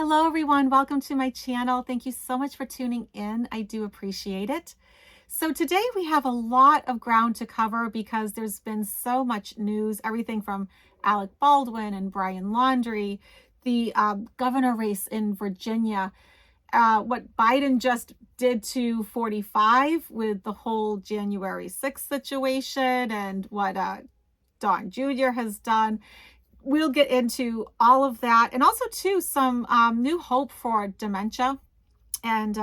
Hello everyone, welcome to my channel. Thank you so much for tuning in. I do appreciate it. So today we have a lot of ground to cover because there's been so much news, everything from Alec Baldwin and Brian Laundrie, the governor race in Virginia, what Biden just did to 45 with the whole January 6th situation, and what Don Jr. has done. We'll get into all of that, and also too some new hope for dementia, and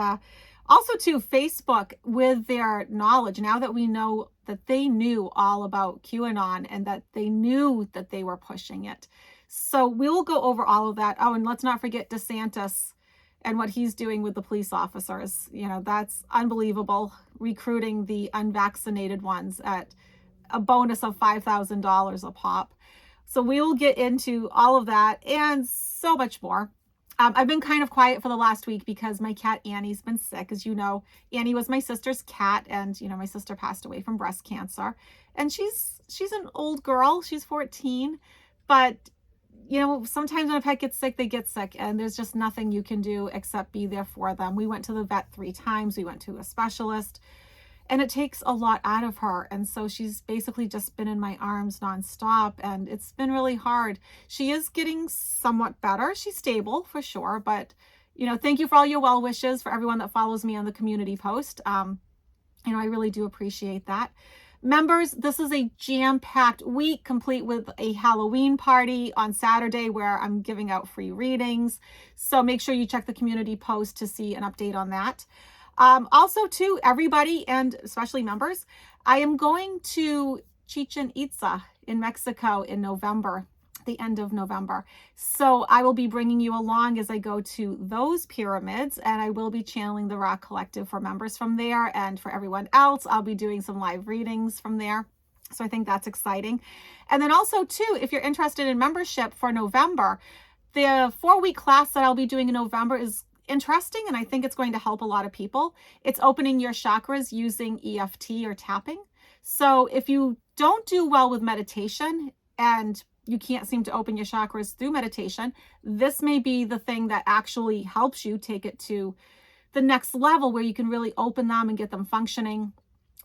also too Facebook with their knowledge now that we know that they knew all about QAnon and that they knew that they were pushing it. So we will go over all of that. Oh, and let's not forget DeSantis and what he's doing with the police officers. You know, that's unbelievable, recruiting the unvaccinated ones at a bonus of $5,000 a pop. So we will get into all of that and so much more. I've been kind of quiet for the last week because my cat Annie's been sick. As you know, Annie was my sister's cat, and my sister passed away from breast cancer. And she's an old girl. She's 14, but sometimes when a pet gets sick, they get sick, and there's just nothing you can do except be there for them. We went to the vet 3 times. We went to a specialist. And it takes a lot out of her. And so she's basically just been in my arms nonstop. And it's been really hard. She is getting somewhat better. She's stable for sure. But, thank you for all your well wishes, for everyone that follows me on the community post. I really do appreciate that. Members, this is a jam-packed week, complete with a Halloween party on Saturday where I'm giving out free readings. So make sure you check the community post to see an update on that. Also to everybody, and especially members, I am going to Chichen Itza in Mexico in November, the end of November. So I will be bringing you along as I go to those pyramids, and I will be channeling the Rock Collective for members from there, and for everyone else, I'll be doing some live readings from there. So I think that's exciting. And then also too, if you're interested in membership for November, the 4-week class that I'll be doing in November is interesting, and I think it's going to help a lot of people. It's opening your chakras using EFT or tapping. So if you don't do well with meditation and you can't seem to open your chakras through meditation, this may be the thing that actually helps you take it to the next level where you can really open them and get them functioning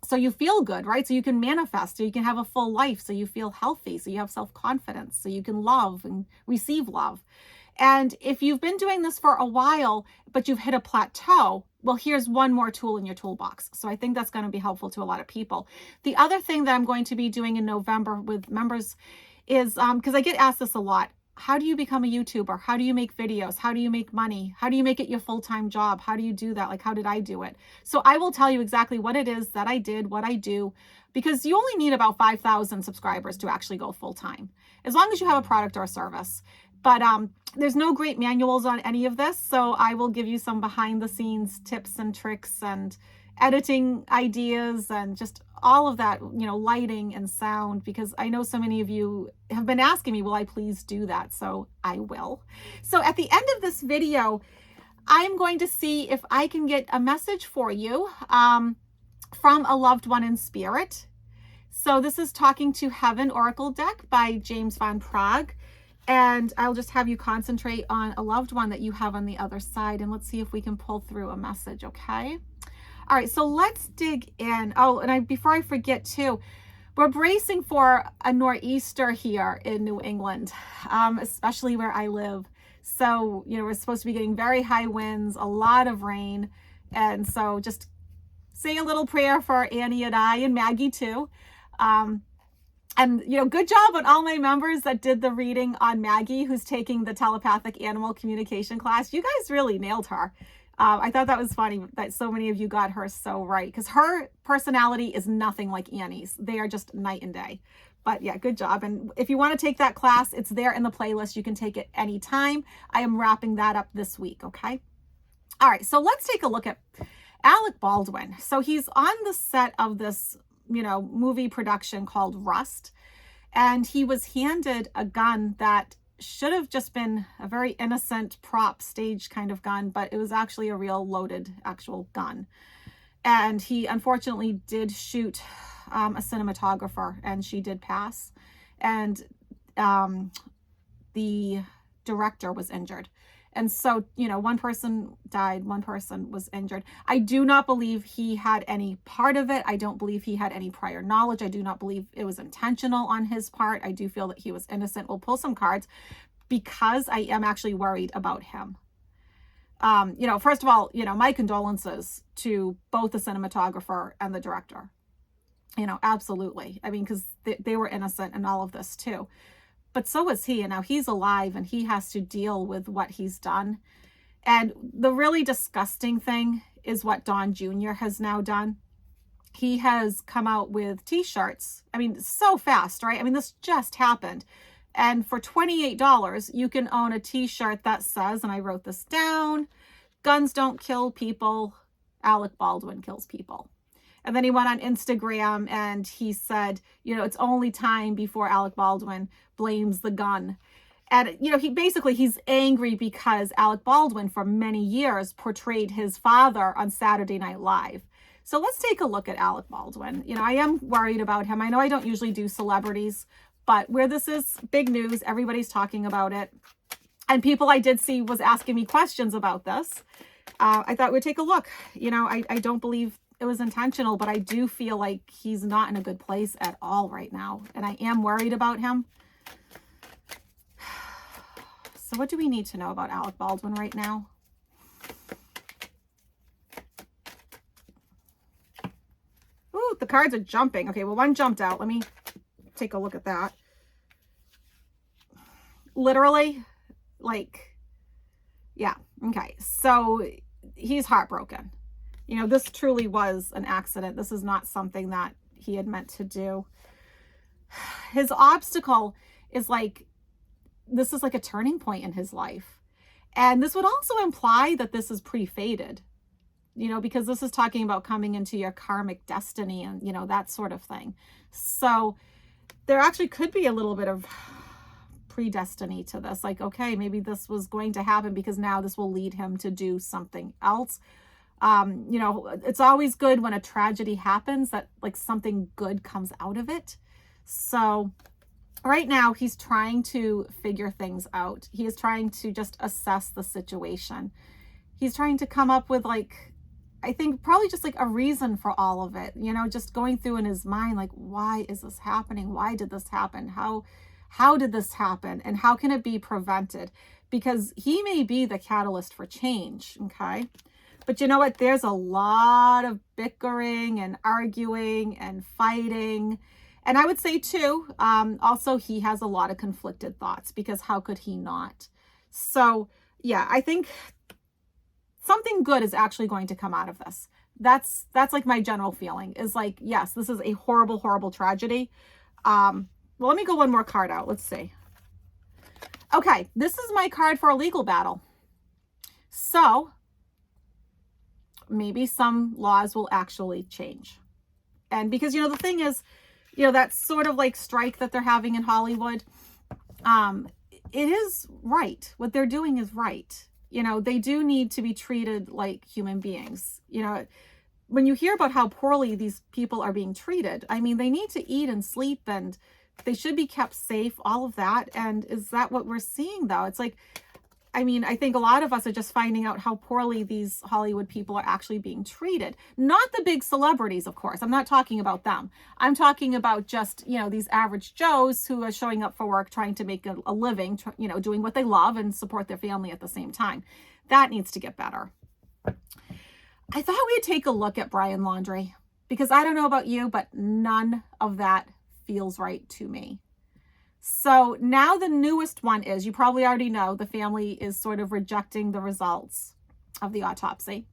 so you feel good, right? So you can manifest, so you can have a full life, so you feel healthy, so you have self-confidence, so you can love and receive love. And if you've been doing this for a while, but you've hit a plateau, well, here's one more tool in your toolbox. So I think that's going to be helpful to a lot of people. The other thing that I'm going to be doing in November with members is, because I get asked this a lot, how do you become a YouTuber? How do you make videos? How do you make money? How do you make it your full-time job? How do you do that? Like, how did I do it? So I will tell you exactly what it is that I did, what I do, because you only need about 5,000 subscribers to actually go full-time, as long as you have a product or a service. But there's no great manuals on any of this, so I will give you some behind-the-scenes tips and tricks and editing ideas and just all of that, lighting and sound, because I know so many of you have been asking me, will I please do that? So I will. So at the end of this video, I'm going to see if I can get a message for you from a loved one in spirit. So this is Talking to Heaven Oracle deck by James von Prague. And I'll just have you concentrate on a loved one that you have on the other side. And let's see if we can pull through a message, okay? All right, so let's dig in. Oh, and before I forget too, we're bracing for a nor'easter here in New England, especially where I live. So, we're supposed to be getting very high winds, a lot of rain. And so just say a little prayer for Annie and I, and Maggie too. And, good job on all my members that did the reading on Maggie, who's taking the telepathic animal communication class. You guys really nailed her. I thought that was funny that so many of you got her so right, because her personality is nothing like Annie's. They are just night and day. But yeah, good job. And if you want to take that class, it's there in the playlist. You can take it anytime. I am wrapping that up this week, okay? All right, so let's take a look at Alec Baldwin. So he's on the set of this movie production called Rust. And he was handed a gun that should have just been a very innocent prop stage kind of gun, but it was actually a real loaded actual gun. And he unfortunately did shoot a cinematographer, and she did pass. And the director was injured. And so, you know, one person died, one person was injured. I do not believe he had any part of it. I don't believe he had any prior knowledge. I do not believe it was intentional on his part. I do feel that he was innocent. We'll pull some cards because I am actually worried about him. You know, first of all, you know, my condolences to both the cinematographer and the director. You know, absolutely. I mean, because they were innocent in all of this too. But so was he. And now he's alive and he has to deal with what he's done. And the really disgusting thing is what Don Jr. has now done. He has come out with t-shirts. I mean, so fast, right? I mean, this just happened. And for $28, you can own a t-shirt that says, and I wrote this down, "Guns don't kill people, Alec Baldwin kills people." And then he went on Instagram and he said, you know, it's only time before Alec Baldwin blames the gun. And, you know, he's angry because Alec Baldwin for many years portrayed his father on Saturday Night Live. So let's take a look at Alec Baldwin. You know, I am worried about him. I know I don't usually do celebrities, but where this is big news, everybody's talking about it. And people I did see was asking me questions about this. I thought we'd take a look. You know, I don't believe it was intentional, but I do feel like he's not in a good place at all right now. And I am worried about him. So what do we need to know about Alec Baldwin right now? Ooh, the cards are jumping. Okay, well, one jumped out. Let me take a look at that. Literally, like, yeah. Okay, so he's heartbroken. You know, this truly was an accident. This is not something that he had meant to do. His obstacle is like, this is like a turning point in his life. And this would also imply that this is pre-fated, you know, because this is talking about coming into your karmic destiny and, you know, that sort of thing. So there actually could be a little bit of predestiny to this. Like, okay, maybe this was going to happen because now this will lead him to do something else. You know, it's always good when a tragedy happens that like something good comes out of it. So right now he's trying to figure things out. He is trying to just assess the situation. He's trying to come up with like, I think probably just like a reason for all of it, you know, just going through in his mind, like, why is this happening? Why did this happen? How did this happen? And how can it be prevented? Because he may be the catalyst for change. Okay. But you know what? There's a lot of bickering and arguing and fighting. And I would say too, also he has a lot of conflicted thoughts because how could he not? So yeah, I think something good is actually going to come out of this. That's like my general feeling is like, yes, this is a horrible, horrible tragedy. Well, let me go one more card out. Let's see. Okay, this is my card for a legal battle. So maybe some laws will actually change. And because, you know, the thing is, you know, that sort of like strike that they're having in Hollywood, it is right. What they're doing is right. You know, they do need to be treated like human beings. You know, when you hear about how poorly these people are being treated, I mean, they need to eat and sleep and they should be kept safe, all of that. And is that what we're seeing though? It's like, I mean, I think a lot of us are just finding out how poorly these Hollywood people are actually being treated. Not the big celebrities, of course. I'm not talking about them. I'm talking about just, you know, these average Joes who are showing up for work, trying to make a living, you know, doing what they love and support their family at the same time. That needs to get better. I thought we'd take a look at Brian Laundrie because I don't know about you, but none of that feels right to me. So now the newest one is, you probably already know, the family is sort of rejecting the results of the autopsy,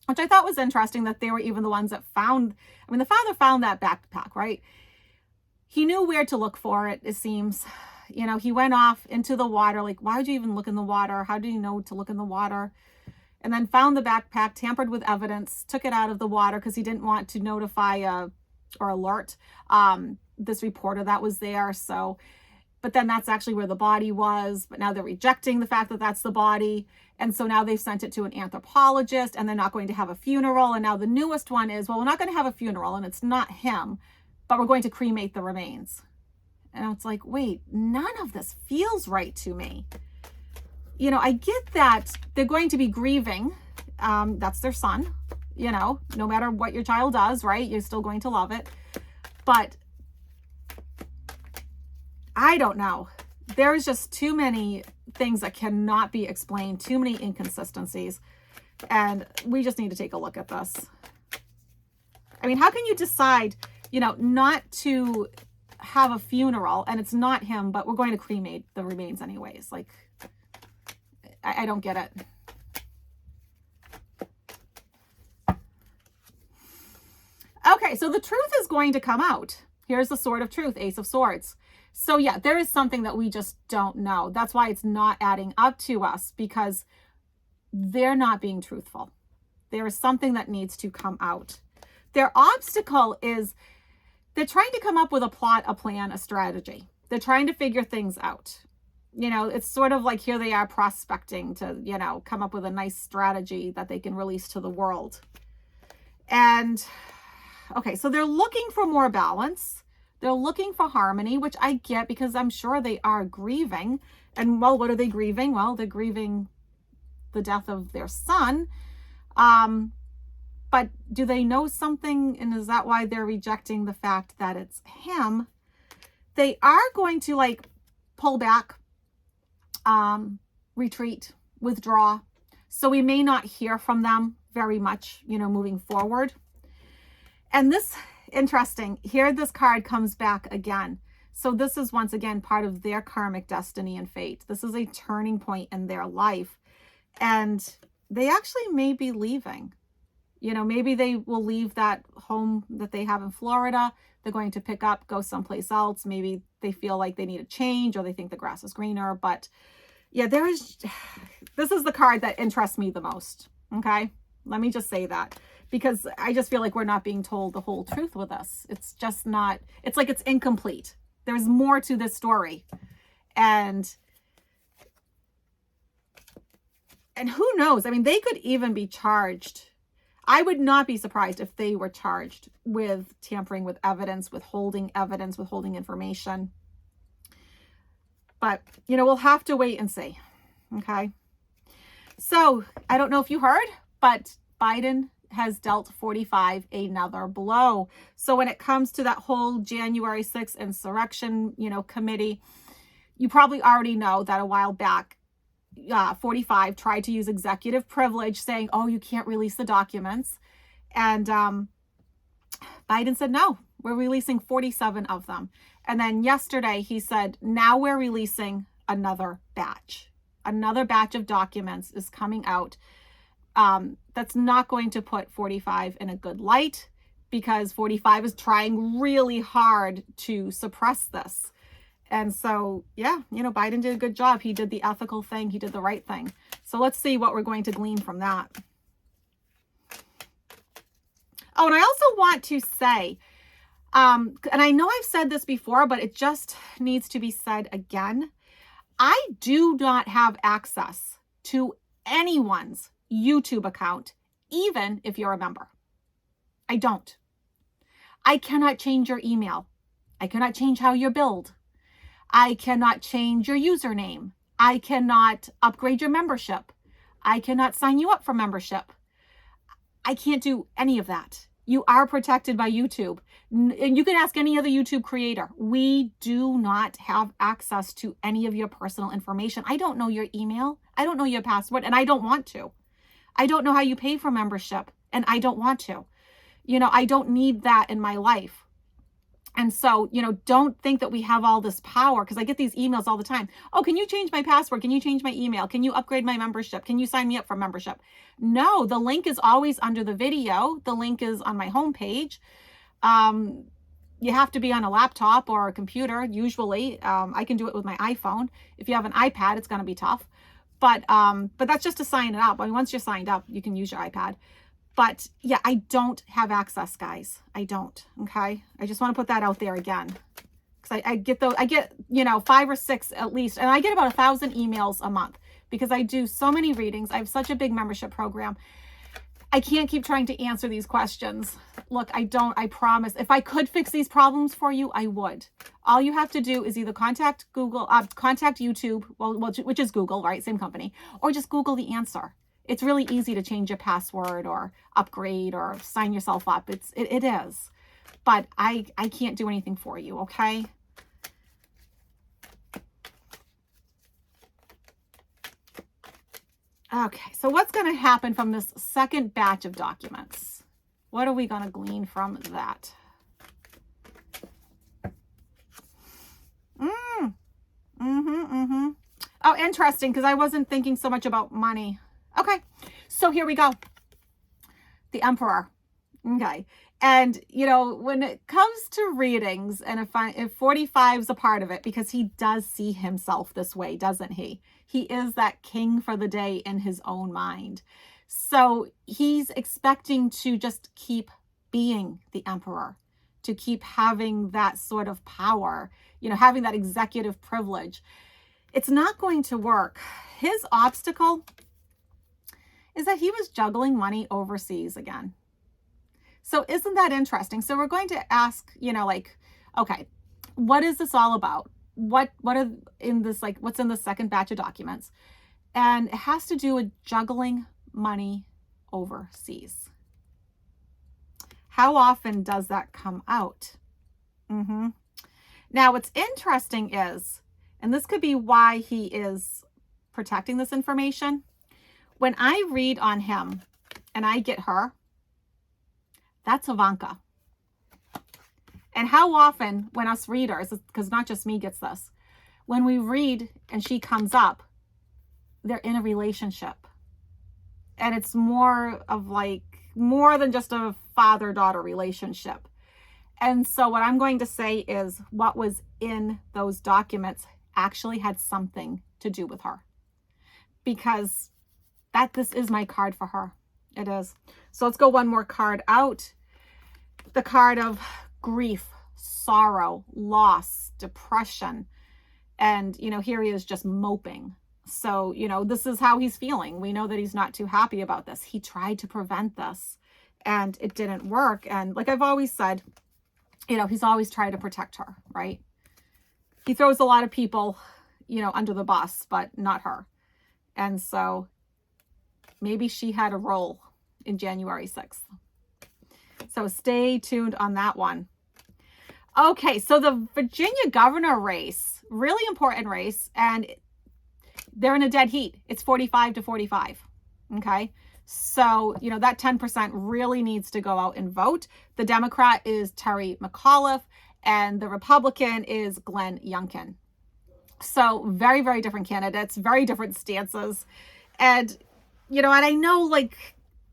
which I thought was interesting that they were even the ones that found, I mean, the father found that backpack, right? He knew where to look for it, it seems. You know, he went off into the water. Like, why would you even look in the water? How do you know to look in the water? And then found the backpack, tampered with evidence, took it out of the water because he didn't want to notify or alert this reporter that was there. So, but then that's actually where the body was. But now they're rejecting the fact that that's the body. And so now they've sent it to an anthropologist and they're not going to have a funeral. And now the newest one is, well, we're not going to have a funeral and it's not him, but we're going to cremate the remains. And it's like, wait, none of this feels right to me. I get that they're going to be grieving. That's their son, no matter what your child does, right? You're still going to love it. But I don't know. There's just too many things that cannot be explained, too many inconsistencies. And we just need to take a look at this. I mean, how can you decide, not to have a funeral and it's not him, but we're going to cremate the remains anyways? Like, I don't get it. Okay, so the truth is going to come out. Here's the sword of truth, Ace of Swords. So yeah, there is something that we just don't know. That's why it's not adding up to us, because they're not being truthful. There is something that needs to come out. Their obstacle is they're trying to come up with a plot, a plan, a strategy. They're trying to figure things out. It's sort of like here they are prospecting to, come up with a nice strategy that they can release to the world. And okay, so they're looking for more balance. They're looking for harmony, which I get because I'm sure they are grieving. And well, what are they grieving? Well, they're grieving the death of their son. But do they know something? And is that why they're rejecting the fact that it's him? They are going to pull back, retreat, withdraw. So we may not hear from them very much, moving forward. And this, interesting, here this card comes back again. So this is once again part of their karmic destiny and fate. This is a turning point in their life. And they actually may be leaving. Maybe they will leave that home that they have in Florida. They're going to pick up, go someplace else. Maybe they feel like they need a change or they think the grass is greener. But yeah, this is the card that interests me the most. Okay, let me just say that, because I just feel like we're not being told the whole truth with us. It's just not, it's like it's incomplete. There's more to this story. And who knows? I mean, they could even be charged. I would not be surprised if they were charged with tampering with evidence, withholding information. But, we'll have to wait and see. Okay. So I don't know if you heard, but Biden has dealt 45 another blow. So when it comes to that whole January 6th insurrection, committee, you probably already know that a while back, 45 tried to use executive privilege saying, oh, you can't release the documents. And Biden said, no, we're releasing 47 of them. And then yesterday he said, now we're releasing another batch. Another batch of documents is coming out. That's not going to put 45 in a good light, because 45 is trying really hard to suppress this. And so, yeah, Biden did a good job. He did the ethical thing. He did the right thing. So let's see what we're going to glean from that. Oh, and I also want to say, and I know I've said this before, but it just needs to be said again. I do not have access to anyone's YouTube account, even if you're a member. I don't. I cannot change your email. I cannot change how you're billed. I cannot change your username. I cannot upgrade your membership. I cannot sign you up for membership. I can't do any of that. You are protected by YouTube. And you can ask any other YouTube creator. We do not have access to any of your personal information. I don't know your email. I don't know your password, and I don't want to. I don't know how you pay for membership, and I don't want to. I don't need that in my life. And so, don't think that we have all this power, because I get these emails all the time. Oh, can you change my password? Can you change my email? Can you upgrade my membership? Can you sign me up for membership? No, the link is always under the video. The link is on my homepage. You have to be on a laptop or a computer. Usually, I can do it with my iPhone. If you have an iPad, it's going to be tough. But that's just to sign it up. I mean, once you're signed up, you can use your iPad. But yeah, I don't have access, guys. I don't. Okay. I just want to put that out there again, because I get 5 or 6 at least. And I get about 1,000 emails a month, because I do so many readings. I have such a big membership program. I can't keep trying to answer these questions. Look, I promise. If I could fix these problems for you, I would. All you have to do is either contact Google, contact YouTube, which is Google, right? Same company, or just Google the answer. It's really easy to change your password or upgrade or sign yourself up. It is, but I can't do anything for you. Okay. Okay. So what's going to happen from this second batch of documents? What are we going to glean from that? Oh, interesting, because I wasn't thinking so much about money. Okay, so here we go. The Emperor. Okay, and when it comes to readings, and if 45 is a part of it, because he does see himself this way, doesn't he? He is that king for the day in his own mind. So he's expecting to just keep being the Emperor, to keep having that sort of power, having that executive privilege. It's not going to work. His obstacle is that he was juggling money overseas again. So isn't that interesting? So we're going to ask, okay, what is this all about? What are in this, what's in the second batch of documents? And it has to do with juggling money overseas. How often does that come out? Now, what's interesting is, and this could be why he is protecting this information, when I read on him and I get her, that's Ivanka. And how often when us readers, because not just me gets this, when we read and she comes up, they're in a relationship. And it's more than just a father-daughter relationship. And so what I'm going to say is what was in those documents actually had something to do with her, because this is my card for her. It is. So let's go one more card out. The card of grief, sorrow, loss, depression. And, here he is just moping. So, this is how he's feeling. We know that he's not too happy about this. He tried to prevent this and it didn't work. And like I've always said, he's always tried to protect her, right? He throws a lot of people, under the bus, but not her. And so maybe she had a role in January 6th. So stay tuned on that one. Okay, so the Virginia governor race, really important race, and they're in a dead heat. It's 45 to 45. Okay. So, that 10% really needs to go out and vote. The Democrat is Terry Mcauliffe and the Republican is Glenn Youngkin. So very, very different candidates, very different stances. And, and I know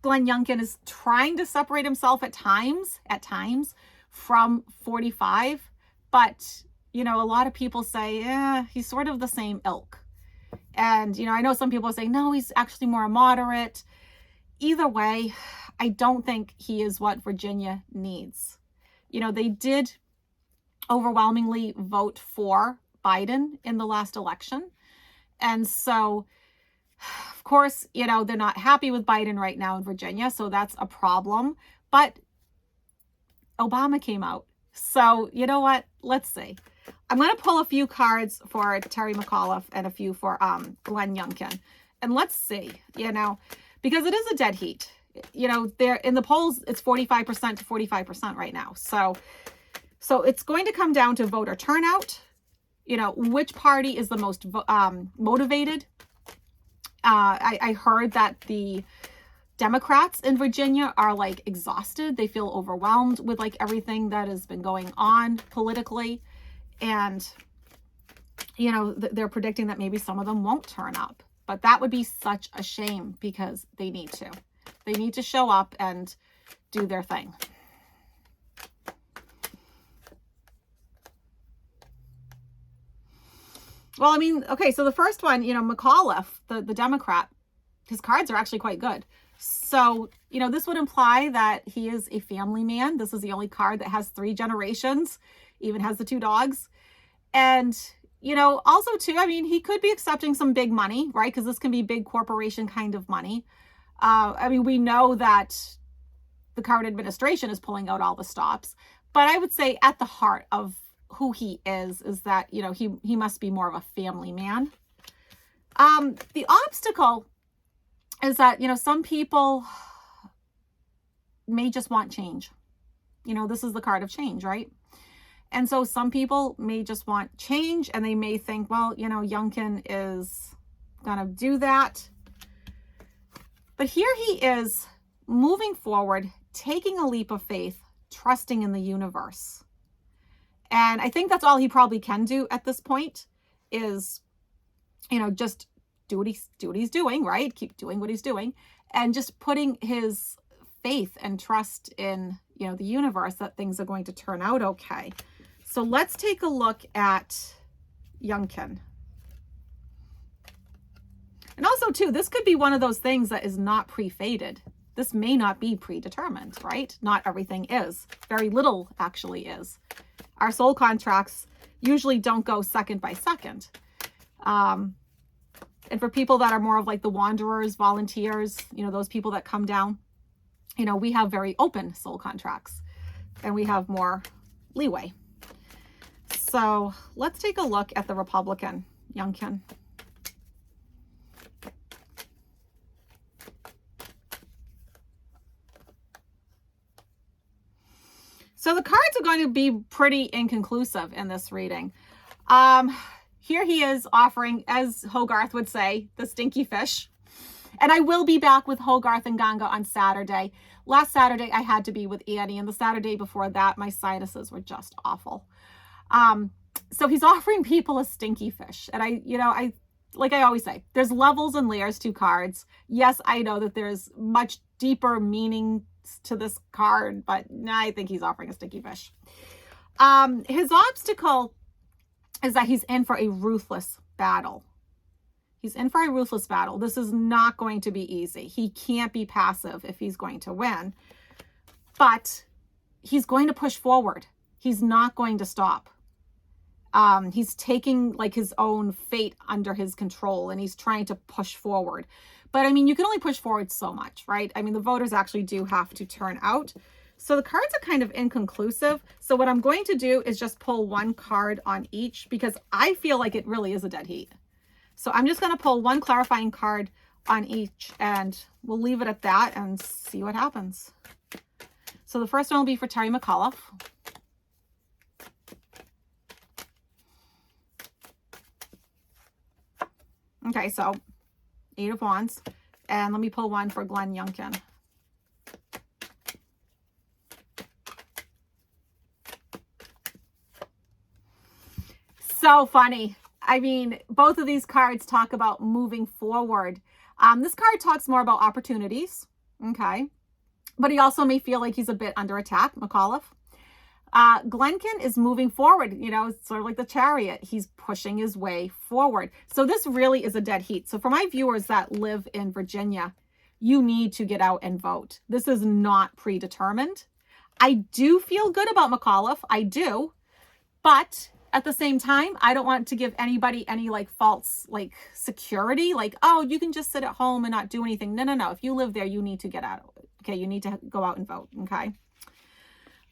Glenn Youngkin is trying to separate himself at times from 45, but, a lot of people say, he's sort of the same ilk. And, I know some people say, no, he's actually more moderate. Either way, I don't think he is what Virginia needs. They did overwhelmingly vote for Biden in the last election. And so, of course, they're not happy with Biden right now in Virginia. So that's a problem. But Obama came out. So you know what? Let's see. I'm going to pull a few cards for Terry Mcauliffe and a few for Glenn Youngkin. And let's see, because it is a dead heat. They're in the polls, it's 45% to 45% right now. So it's going to come down to voter turnout, which party is the most motivated. I heard that the Democrats in Virginia are exhausted. They feel overwhelmed with everything that has been going on politically. And, they're predicting that maybe some of them won't turn up. But that would be such a shame because they need to. They need to show up and do their thing. Well, okay, so the first one, Mcauliffe, the Democrat, his cards are actually quite good. So, this would imply that he is a family man. This is the only card that has 3 generations, even has the 2 dogs. And, also too, he could be accepting some big money, right? Because this can be big corporation kind of money. We know that the current administration is pulling out all the stops, but I would say at the heart of who he is that, you know, he must be more of a family man. The obstacle is that, you know, some people may just want change. You know, this is the card of change, right? And so some people may just want change, and they may think, well, you know, Youngkin is gonna do that. But here he is moving forward, taking a leap of faith, trusting in the universe. And I think that's all he probably can do at this point is, you know, just do what he's doing, right? Keep doing what he's doing, and just putting his faith and trust in, you know, the universe that things are going to turn out okay. So let's take a look at Youngkin. And also too, this could be one of those things that is not pre-fated. This may not be predetermined, right? Not everything is. Very little actually is. Our soul contracts usually don't go second by second. And for people that are more of like the wanderers, volunteers, you know, those people that come down, you know, we have very open soul contracts and we have more leeway. So let's take a look at the Republican, Youngkin. So the cards are going to be pretty inconclusive in this reading. Here he is offering, as Hogarth would say, the stinky fish. And I will be back with Hogarth and Ganga on Saturday. Last Saturday, I had to be with Annie. And the Saturday before that, my sinuses were just awful. So he's offering people a stinky fish. And I like I always say, there's levels and layers to cards. Yes, I know that there's much deeper meaning to this card, but I think he's offering a stinky fish. His obstacle is that he's in for a ruthless battle. He's in for a ruthless battle. This is not going to be easy. He can't be passive if he's going to win, but he's going to push forward. He's not going to stop. He's taking like his own fate under his control, and he's trying to push forward. But I mean, you can only push forward so much, right? I mean, the voters actually do have to turn out. So the cards are kind of inconclusive. So what I'm going to do is just pull one card on each, because I feel like it really is a dead heat. So I'm just going to pull one clarifying card on each, and we'll leave it at that and see what happens. So the first one will be for Terry Mcauliffe. Okay, so 8 of Wands. And let me pull one for Glenn Youngkin. So funny. I mean, both of these cards talk about moving forward. This card talks more about opportunities. Okay. But he also may feel like he's a bit under attack, Mcauliffe. Glenkin is moving forward, you know, it's sort of like the Chariot. He's pushing his way forward. So this really is a dead heat. So for my viewers that live in Virginia, you need to get out and vote. This is not predetermined. I do feel good about Mcauliffe. I do. But at the same time, I don't want to give anybody any like false like security. Like, oh, you can just sit at home and not do anything. No, no, no. If you live there, you need to get out. Okay. You need to go out and vote. Okay.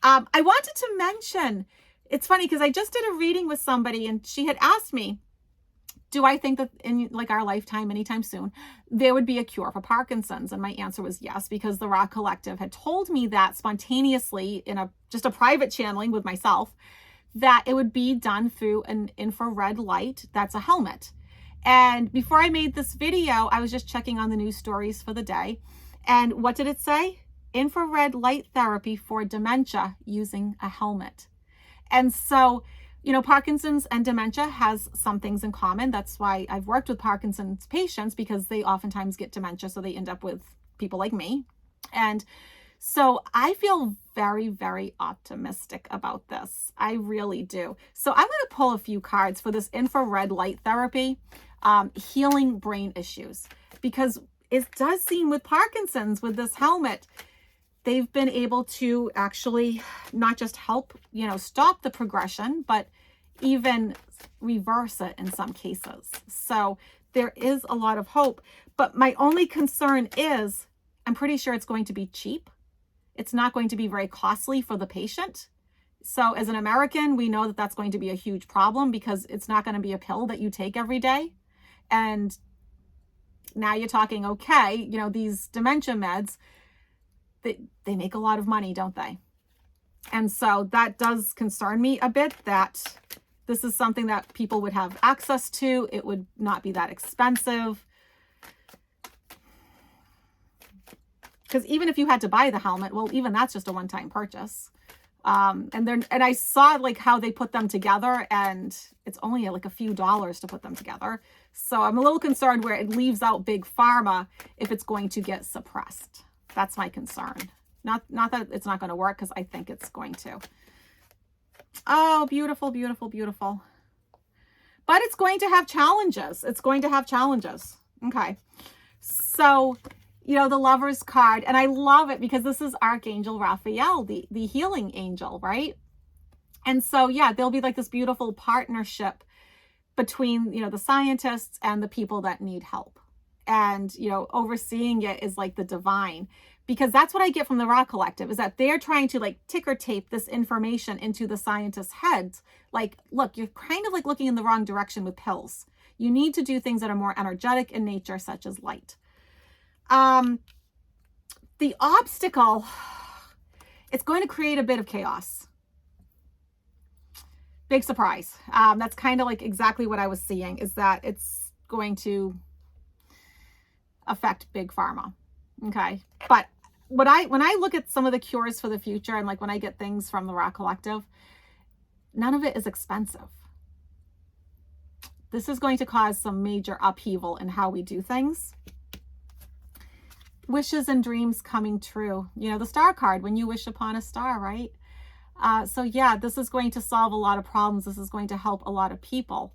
I wanted to mention, it's funny because I just did a reading with somebody and she had asked me, do I think that in like our lifetime, anytime soon, there would be a cure for Parkinson's? And my answer was yes, because the Raw Collective had told me that spontaneously in just a private channeling with myself, that it would be done through an infrared light. That's a helmet. And before I made this video, I was just checking on the news stories for the day. And what did it say? Infrared light therapy for dementia using a helmet. And so, you know, Parkinson's and dementia has some things in common. That's why I've worked with Parkinson's patients, because they oftentimes get dementia. So they end up with people like me. And so I feel very, very optimistic about this. I really do. So I'm going to pull a few cards for this infrared light therapy, healing brain issues, because it does seem with Parkinson's, with this helmet, they've been able to actually not just help, you know, stop the progression, but even reverse it in some cases. So there is a lot of hope. But my only concern is, I'm pretty sure it's going to be cheap. It's not going to be very costly for the patient. So as an American, we know that that's going to be a huge problem because it's not going to be a pill that you take every day. And now you're talking, okay, you know, these dementia meds, they make a lot of money, don't they? And so that does concern me a bit, that this is something that people would have access to. It would not be that expensive. Because even if you had to buy the helmet, well, even that's just a one-time purchase. And I saw like how they put them together, and it's only like a few dollars to put them together. So I'm a little concerned where it leaves out big pharma if it's going to get suppressed. That's my concern. Not that it's not going to work, because I think it's going to. Oh, beautiful, beautiful, beautiful. But it's going to have challenges. It's going to have challenges. Okay. So, you know, the Lover's card, and I love it because this is Archangel Raphael, the healing angel, right? And so, yeah, there'll be like this beautiful partnership between, you know, the scientists and the people that need help. And, you know, overseeing it is like the divine, because that's what I get from the Raw Collective, is that they're trying to like ticker tape this information into the scientists' heads. Like, look, you're kind of like looking in the wrong direction with pills. You need to do things that are more energetic in nature, such as light. The obstacle, it's going to create a bit of chaos. Big surprise. That's kind of like exactly what I was seeing, is that it's going to affect big pharma. Okay. But when I look at some of the cures for the future, and like when I get things from the Raw Collective, none of it is expensive. This is going to cause some major upheaval in how we do things. Wishes and dreams coming true. You know, the star card, when you wish upon a star, right? So yeah, this is going to solve a lot of problems. This is going to help a lot of people.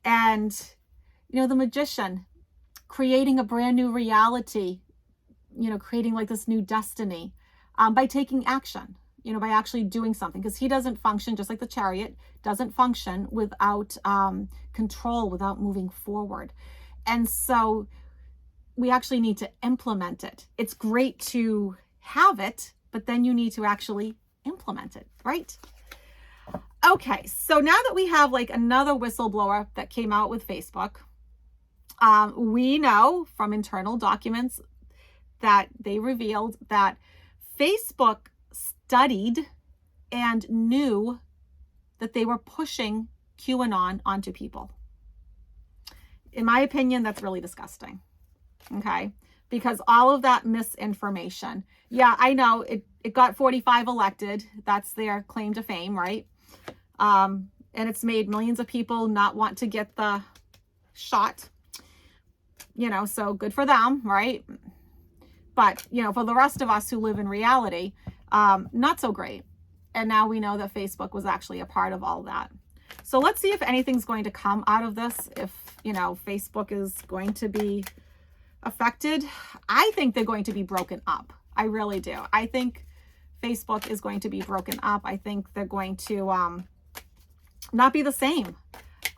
And, you know, the Magician, creating a brand new reality, you know, creating like this new destiny, by taking action, you know, by actually doing something, because he doesn't function, just like the Chariot, doesn't function without control, without moving forward. And so we actually need to implement it. It's great to have it, but then you need to actually implement it, right? Okay, so now that we have like another whistleblower that came out with Facebook, we know from internal documents that they revealed that Facebook studied and knew that they were pushing QAnon onto people. In my opinion, that's really disgusting. Okay, because all of that misinformation. Yeah, I know it got 45 elected. That's their claim to fame, right? And it's made millions of people not want to get the shot, you know, so good for them, right? But, you know, for the rest of us who live in reality, not so great. And now we know that Facebook was actually a part of all that. So let's see if anything's going to come out of this, if, you know, Facebook is going to be affected. I think they're going to be broken up. I really do. I think Facebook is going to be broken up. I think they're going to not be the same.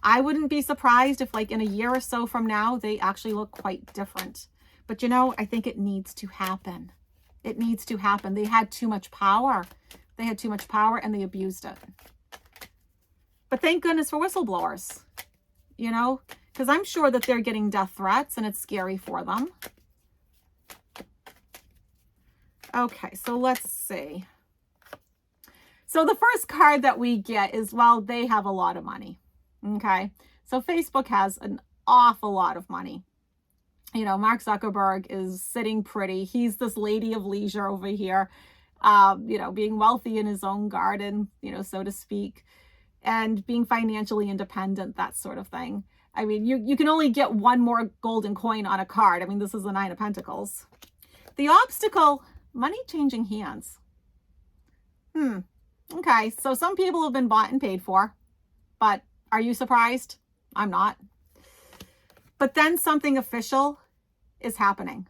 I wouldn't be surprised if like in a year or so from now, they actually look quite different. But you know, I think it needs to happen. It needs to happen. They had too much power. They had too much power and they abused it. But thank goodness for whistleblowers, you know, because I'm sure that they're getting death threats and it's scary for them. Okay, so let's see. So the first card that we get is, well, they have a lot of money. Okay, so Facebook has an awful lot of money. You know, Mark Zuckerberg is sitting pretty. He's this lady of leisure over here, you know, being wealthy in his own garden, you know, so to speak, and being financially independent, that sort of thing. I mean, you can only get one more golden coin on a card. I mean, this is the Nine of Pentacles. The obstacle, money changing hands. Okay, so some people have been bought and paid for, but are you surprised? I'm not. But then something official is happening.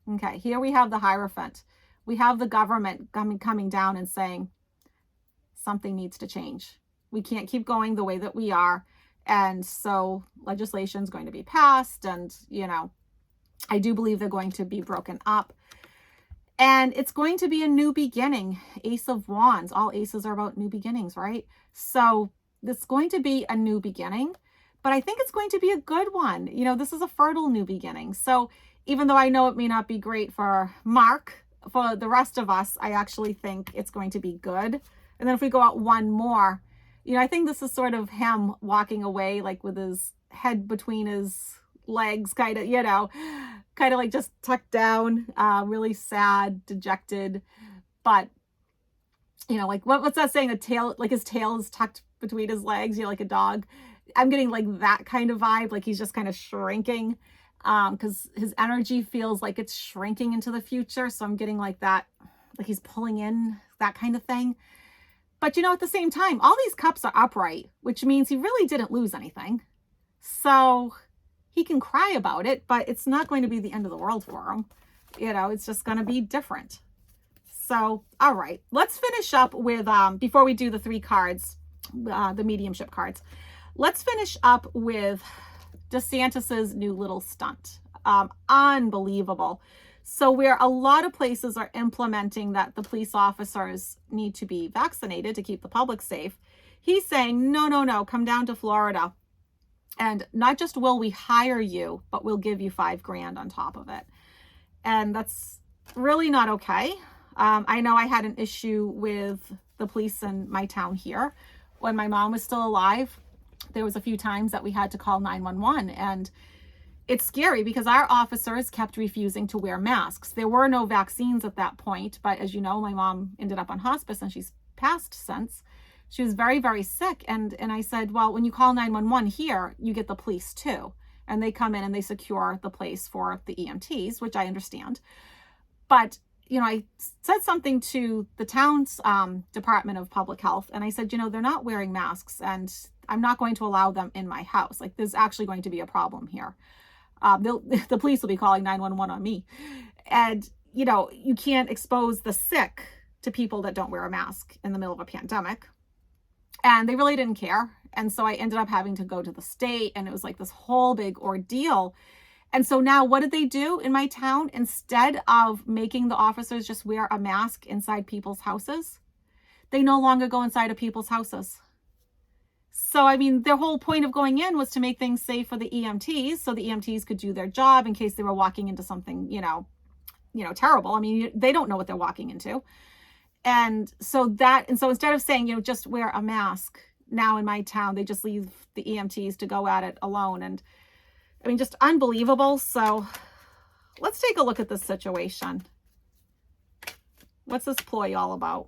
Okay, here we have the Hierophant. We have the government coming down and saying something needs to change. We can't keep going the way that we are. And so legislation is going to be passed. And, you know, I do believe they're going to be broken up. And it's going to be a new beginning. Ace of Wands. All aces are about new beginnings, right? So it's going to be a new beginning, but I think it's going to be a good one. You know, this is a fertile new beginning. So even though I know it may not be great for Mark, for the rest of us, I actually think it's going to be good. And then if we go out one more, you know, I think this is sort of him walking away, like with his head between his legs, kind of, you know, kind of like just tucked down, really sad, dejected. But, you know, like what's that saying? A tail, like his tail is tucked between his legs, you know, like a dog. I'm getting like that kind of vibe, like he's just kind of shrinking, because his energy feels like it's shrinking into the future. So I'm getting like that, like he's pulling in, that kind of thing. But, you know, at the same time, all these cups are upright, which means he really didn't lose anything. So he can cry about it, but it's not going to be the end of the world for him. You know, it's just going to be different. So, all right, let's finish up with, before we do the 3 cards, the mediumship cards, let's finish up with DeSantis's new little stunt. Unbelievable. So where a lot of places are implementing that the police officers need to be vaccinated to keep the public safe, he's saying, no, no, no, come down to Florida. And not just will we hire you, but we'll give you $5,000 on top of it. And that's really not okay. I know I had an issue with the police in my town here. When my mom was still alive, there was a few times that we had to call 911, and it's scary because our officers kept refusing to wear masks. There were no vaccines at that point, but as you know, my mom ended up on hospice and she's passed since. She was very, very sick. And I said, well, when you call 911 here, you get the police too. And they come in and they secure the place for the EMTs, which I understand. But, you know, I said something to the town's Department of Public Health. And I said, you know, they're not wearing masks and I'm not going to allow them in my house. Like, there's actually going to be a problem here. The police will be calling 911 on me. And, you know, you can't expose the sick to people that don't wear a mask in the middle of a pandemic. And they really didn't care. And so I ended up having to go to the state, and it was like this whole big ordeal. And so now what did they do in my town? Instead of making the officers just wear a mask inside people's houses, they no longer go inside of people's houses. So, I mean, their whole point of going in was to make things safe for the EMTs, so the EMTs could do their job in case they were walking into something, you know, terrible. I mean, they don't know what they're walking into. And so instead of saying, you know, just wear a mask, now in my town, they just leave the EMTs to go at it alone. And I mean, just unbelievable. So let's take a look at this situation. What's this ploy all about?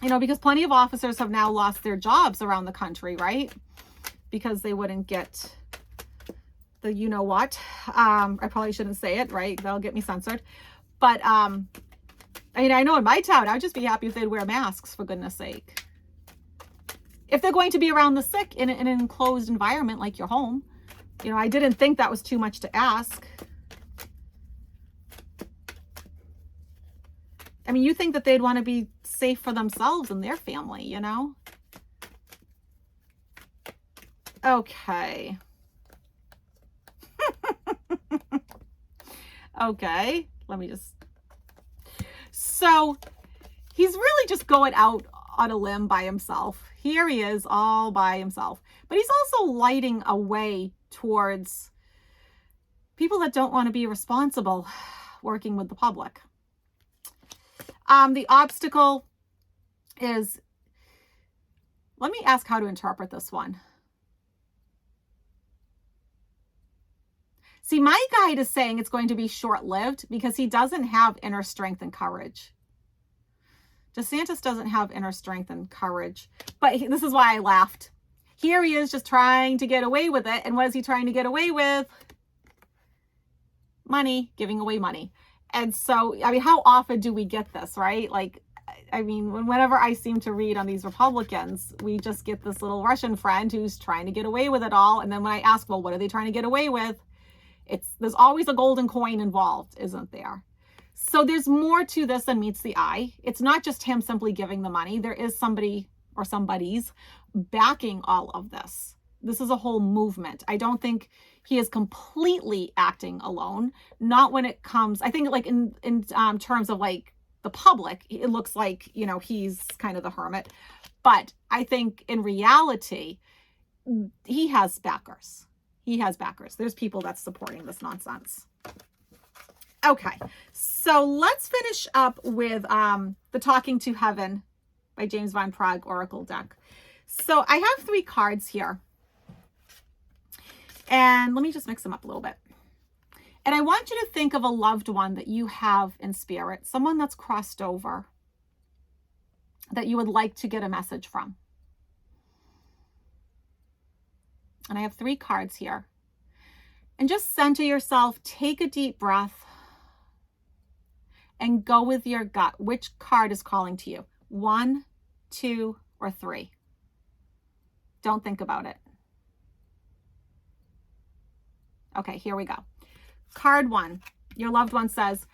You know, because plenty of officers have now lost their jobs around the country, right? Because they wouldn't get the you know what. I probably shouldn't say it, right? That'll get me censored. But I mean, I know in my town, I'd just be happy if they'd wear masks, for goodness sake. If they're going to be around the sick in an enclosed environment like your home, you know, I didn't think that was too much to ask. I mean, you think that they'd want to be safe for themselves and their family, you know? Okay. Okay. Let me just... So he's really just going out on a limb by himself. Here he is all by himself. But he's also lighting a way towards people that don't want to be responsible working with the public. The obstacle is, let me ask how to interpret this one. See, my guide is saying it's going to be short-lived because he doesn't have inner strength and courage. DeSantis doesn't have inner strength and courage. But this is why I laughed. Here he is just trying to get away with it. And what is he trying to get away with? Money, giving away money. And so, I mean, how often do we get this, right? Like, I mean, whenever I seem to read on these Republicans, we just get this little Russian friend who's trying to get away with it all. And then when I ask, well, what are they trying to get away with? There's always a golden coin involved, isn't there? So there's more to this than meets the eye. It's not just him simply giving the money. There is somebody or somebody's backing all of this. this is a whole movement. I don't think he is completely acting alone. Not when it comes, I think like in terms of like the public, it looks like, you know, he's kind of the hermit. But I think in reality, he has backers. He has backers. There's people that's supporting this nonsense. Okay, so let's finish up with the Talking to Heaven by James Van Prague Oracle deck. So I have 3 cards here. And let me just mix them up a little bit. And I want you to think of a loved one that you have in spirit, someone that's crossed over, that you would like to get a message from. And I have 3 cards here. And just center yourself, take a deep breath, and go with your gut. Which card is calling to you? 1, 2, or 3? Don't think about it. Okay, here we go. Card 1, your loved one says,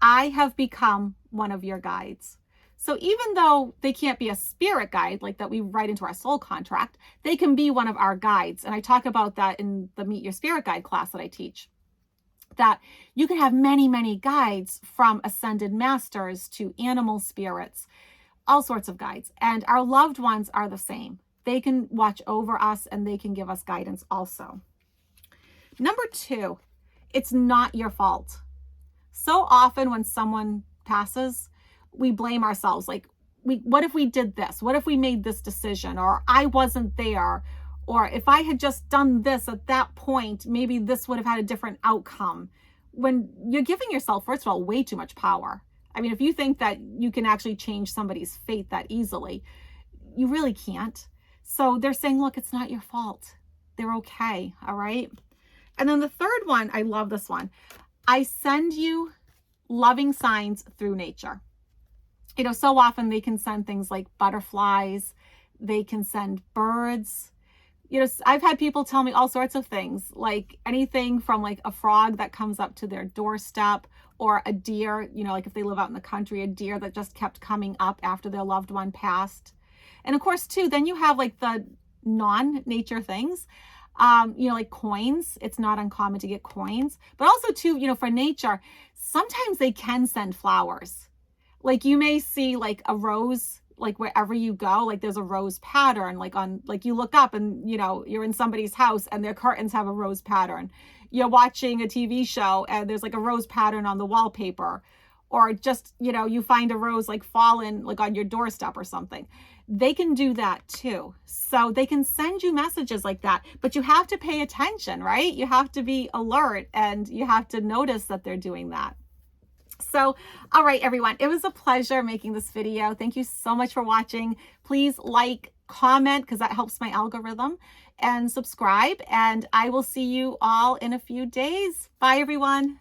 I have become one of your guides. So even though they can't be a spirit guide like that we write into our soul contract, they can be one of our guides. And I talk about that in the Meet Your Spirit Guide class that I teach, that you can have many, many guides, from ascended masters to animal spirits, all sorts of guides. And our loved ones are the same. They can watch over us and they can give us guidance also. Number 2, it's not your fault. So often when someone passes, we blame ourselves. Like, what if we did this? What if we made this decision? Or I wasn't there. Or if I had just done this at that point, maybe this would have had a different outcome. When you're giving yourself, first of all, way too much power. I mean, if you think that you can actually change somebody's fate that easily, you really can't. So they're saying, look, it's not your fault. They're okay. All right. And then the third one, I love this one. I send you loving signs through nature. You know, so often they can send things like butterflies. They can send birds. You know, I've had people tell me all sorts of things, like anything from like a frog that comes up to their doorstep, or a deer, you know, like if they live out in the country, a deer that just kept coming up after their loved one passed. And of course, too, then you have like the non-nature things, you know, like coins. It's not uncommon to get coins, but also too, you know, for nature, sometimes they can send flowers. Like you may see like a rose, like wherever you go, like there's a rose pattern, like on, like you look up and, you know, you're in somebody's house and their curtains have a rose pattern. You're watching a TV show and there's like a rose pattern on the wallpaper, or just, you know, you find a rose like fallen like on your doorstep or something. They can do that too. So they can send you messages like that, but you have to pay attention, right? You have to be alert and you have to notice that they're doing that. So, all right, everyone, it was a pleasure making this video. Thank you so much for watching. Please like, comment, because that helps my algorithm, and subscribe. And I will see you all in a few days. Bye, everyone.